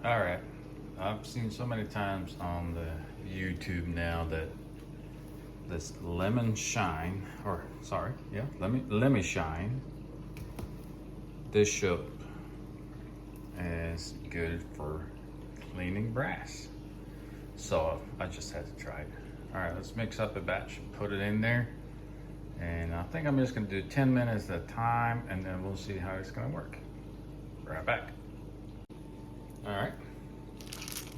All right. I've seen so many times on the YouTube now that this lemon shine, or sorry, yeah, Lemi shine dish soap is good for cleaning brass. So I just had to try it. All right, let's mix up a batch, put it in there. And I think I'm just gonna do 10 minutes at a time, and then we'll see how it's gonna work. Right back. All right,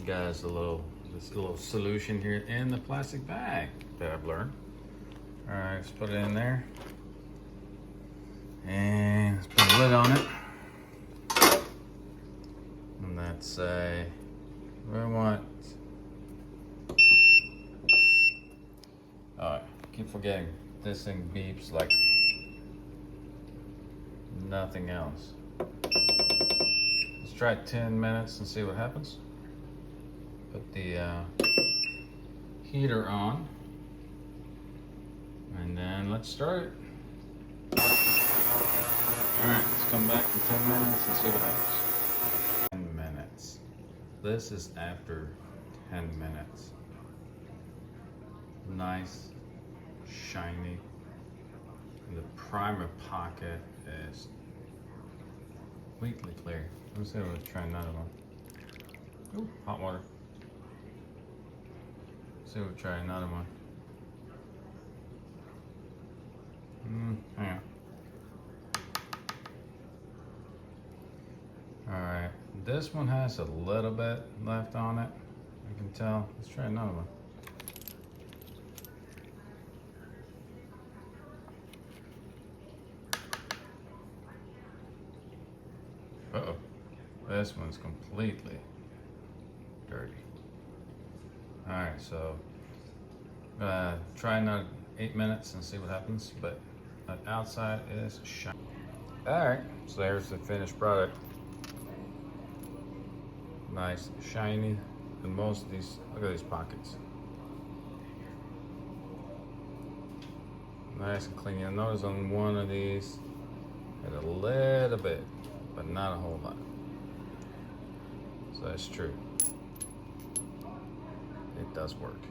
guys, this little solution here in the plastic bag that I've learned. All right, let's put it in there, and let's put a lid on it. And let's say we want. All right, keep forgetting this thing beeps like nothing else. Let's try 10 minutes and see what happens. Put the heater on, and then let's start it. Alright, let's come back in 10 minutes and see what happens. 10 minutes. This is after 10 minutes. Nice, shiny. And the primer pocket is completely clear. Let's see, let's try another one. Ooh, hot water. Let's see, we'll try another one. Hang on. Alright, this one has a little bit left on it. I can tell. Let's try another one. Uh-oh. This one's completely dirty. Alright, so try another 8 minutes and see what happens, but the outside is shiny. Alright, so there's the finished product. Nice, shiny, and most of these, look at these pockets. Nice and clean. You'll notice on one of these, had a little bit, but not a whole lot. So that's true. It does work.